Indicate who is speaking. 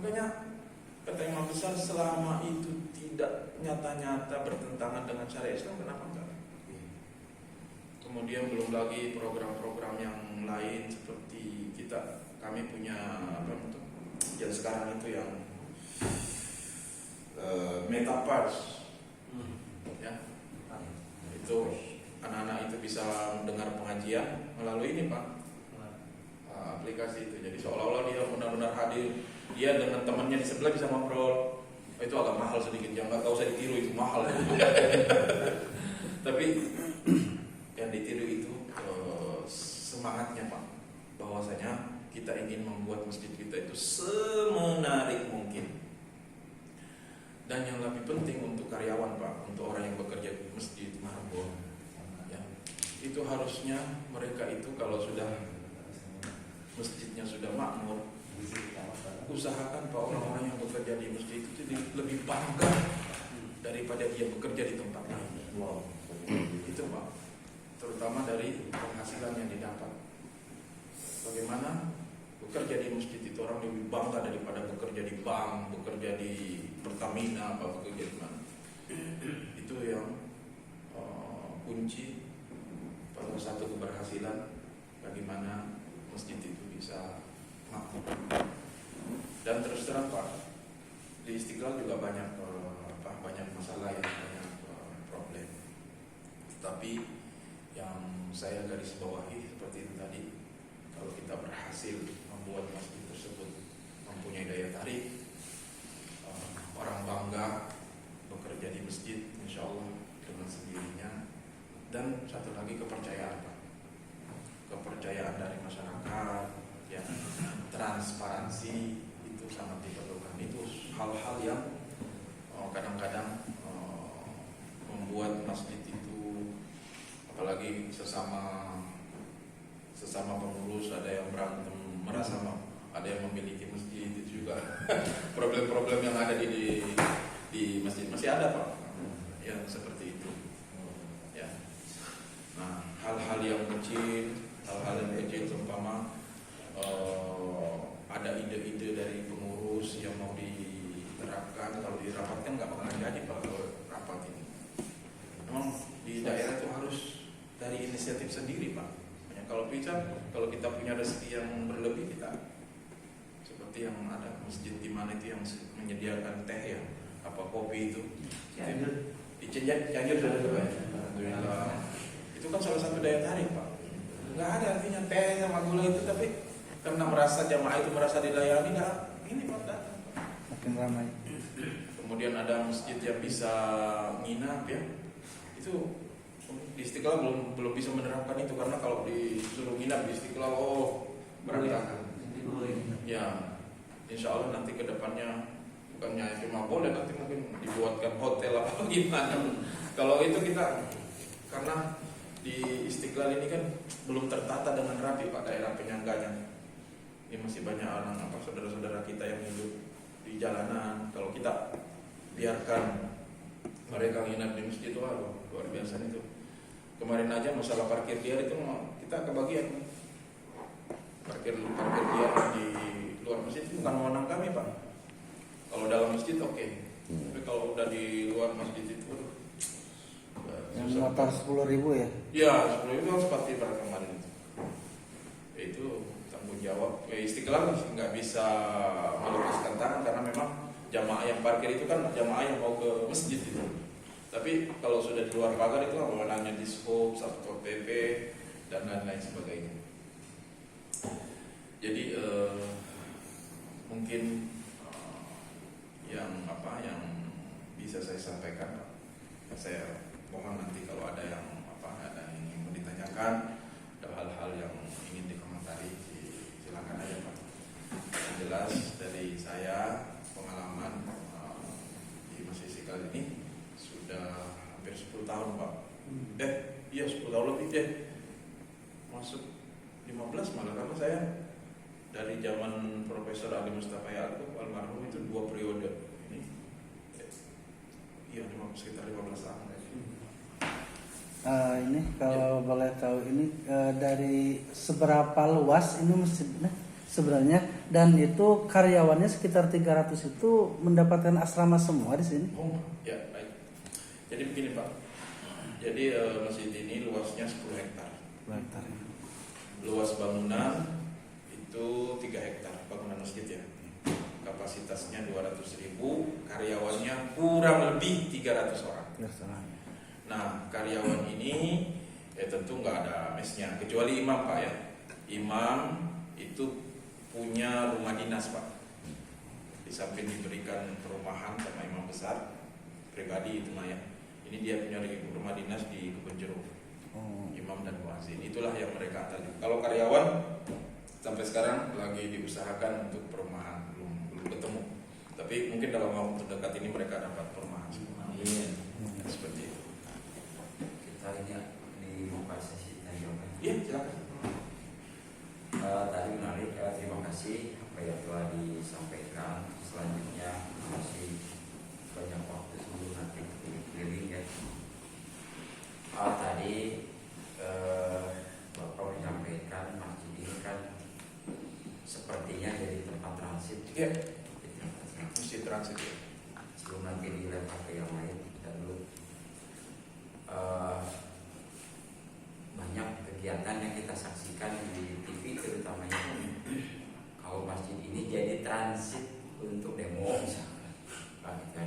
Speaker 1: Makanya kata Imam besar, selama itu tidak nyata-nyata bertentangan dengan syariat Islam, kenapa enggak? Kemudian belum lagi program-program yang lain seperti kami punya apa itu yang sekarang itu yang metaverse, ya itu anak-anak itu bisa mendengar pengajian melalui ini Pak, aplikasi itu. Jadi seolah-olah dia benar-benar hadir, dia dengan temannya di sebelah bisa ngobrol. Itu agak mahal sedikit, yang nggak tahu saya ditiru itu mahal. Tapi yang ditiru itu semangatnya Pak, bahwasanya kita ingin membuat masjid kita itu semenarik mungkin. Dan yang lebih penting untuk karyawan Pak, untuk orang yang bekerja di Masjid Marbon, ya, itu harusnya mereka itu kalau sudah masjidnya sudah makmur, usahakan Pak orang-orang yang bekerja di masjid itu jadi lebih bangga daripada dia bekerja di tempat lain. Wow. Itu Pak, terutama dari penghasilan yang didapat. Bagaimana bekerja di masjid itu orang lebih bangga daripada bekerja di bank, bekerja di Pertamina, apa bekerja di mana. Itu yang kunci pada satu keberhasilan bagaimana masjid itu bisa makmur. Dan terus terang Pak, di Istiqlal juga banyak banyak masalah yang banyak problem. Tapi yang saya garis bawahi seperti itu tadi, kalau kita berhasil membuat masjid tersebut mempunyai daya tarik, orang bangga bekerja di masjid, insya Allah dengan sendirinya. Dan satu lagi kepercayaan Pak, kepercayaan dari masyarakat, ya, transparansi itu sangat diperlukan. Itu hal-hal yang kadang-kadang membuat masjid itu, apalagi sesama pengurus ada yang berantem, merasa ada yang memiliki masjid, itu juga problem-problem yang ada di masjid masih ada Pak, yang seperti itu. Ya. Nah, hal-hal yang kecil seumpama ada ide-ide dari pengurus yang mau diterapkan, kalau dirapatkan nggak bakal jadi Pak kalau rapat ini. Memang di daerah itu harus dari inisiatif sendiri Pak. Kalau kita punya rezeki yang berlebih, kita seperti yang ada masjid di mana itu yang menyediakan teh ya, apa kopi itu. Di Cianjur sudah ada Pak. Alhamdulillah. Itu kan salah satu daya tarik Pak. Nggak ada artinya teh sama gula itu, tapi karena merasa jamaah itu merasa dilayani, ini Pak datang.
Speaker 2: Makin ramai.
Speaker 1: Kemudian ada masjid yang bisa nginap ya. Itu di Istiqlal belum bisa menerapkan itu, karena kalau disuruh nginap di Istiqlal berantakan. Ya, insya Allah nanti kedepannya bukannya cuma boleh, nanti mungkin dibuatkan hotel apa gimana. Kalau itu kita, karena di Istiqlal ini kan belum tertata dengan rapi Pak daerah penyangganya. Ini masih banyak orang saudara-saudara kita yang hidup di jalanan. Kalau kita biarkan mereka nginap di masjid itu, luar biasa itu. Kemarin aja masalah parkir liar itu kita kebagian. Parkir liar di luar masjid itu bukan wewenang kami Pak. Kalau dalam masjid oke. Tapi kalau udah di luar masjid itu
Speaker 2: yang motor 10.000 ya?
Speaker 1: Iya, 10.000 harus pasti pada kemarin itu. Itu tanggung jawab. Istiqlal nggak bisa melepaskan tangan, karena memang jamaah yang parkir itu kan jamaah yang mau ke masjid itu. Tapi kalau sudah di luar pagar itu wewenangnya di Dishub, Satpol PP dan lain-lain sebagainya. Jadi mungkin yang bisa saya sampaikan, saya mohon nanti kalau ada yang ingin ditanyakan, ada hal-hal yang ingin dikomentari, silakan aja Pak. Yang jelas dari saya, pengalaman di Masjid Istiqlal ini sudah hampir 10 tahun Pak. 10 tahun lebih deh. Masuk 15 malah, karena saya dari zaman Profesor Ali Mustafa Yaakob almarhum itu 2 periode. Ini sekitar 15 tahun.
Speaker 2: Ini kalau boleh tahu ini dari seberapa luas ini masjidnya? sebenarnya, dan itu karyawannya sekitar 300 itu mendapatkan asrama semua di sini.
Speaker 1: Oh, ya baik. Jadi begini Pak. Jadi masjid ini luasnya 10 hektar.
Speaker 2: Hektar.
Speaker 1: Luas bangunan itu 3 hektar bangunan masjid ya. Kapasitasnya 200.000, karyawannya kurang lebih 300 orang. Nah, karyawan ini tentu nggak ada mesnya, kecuali imam Pak ya. Imam itu punya rumah dinas Pak. Di samping diberikan perumahan sama imam besar pribadi itu mah ya. Ini dia punya rumah dinas di Kebun Jeruk. Imam dan muazzin. Itulah yang mereka antar. Kalau karyawan sampai sekarang lagi diusahakan untuk perumahan, belum ketemu. Tapi mungkin dalam waktu terdekat ini mereka dapat perumahan semua.
Speaker 3: Amin.
Speaker 1: Seperti itu.
Speaker 3: Kita lihat di muka sesi tanya jawab.
Speaker 1: Iya, silakan.
Speaker 3: Tadi menarik, terima kasih apa yang telah disampaikan. Selanjutnya masih banyak waktu sebelum nanti keliling ya. Tadi Bapak menyampaikan masjid ini kan sepertinya jadi tempat transit.
Speaker 1: Iya. Masjid transit ya.
Speaker 3: Sebelum nanti dilempar ke yang lain, kita dulu banyak kegiatan yang kita saksikan di TV terutamanya. Kalau masjid ini jadi transit untuk demo misalkan, gitu ya.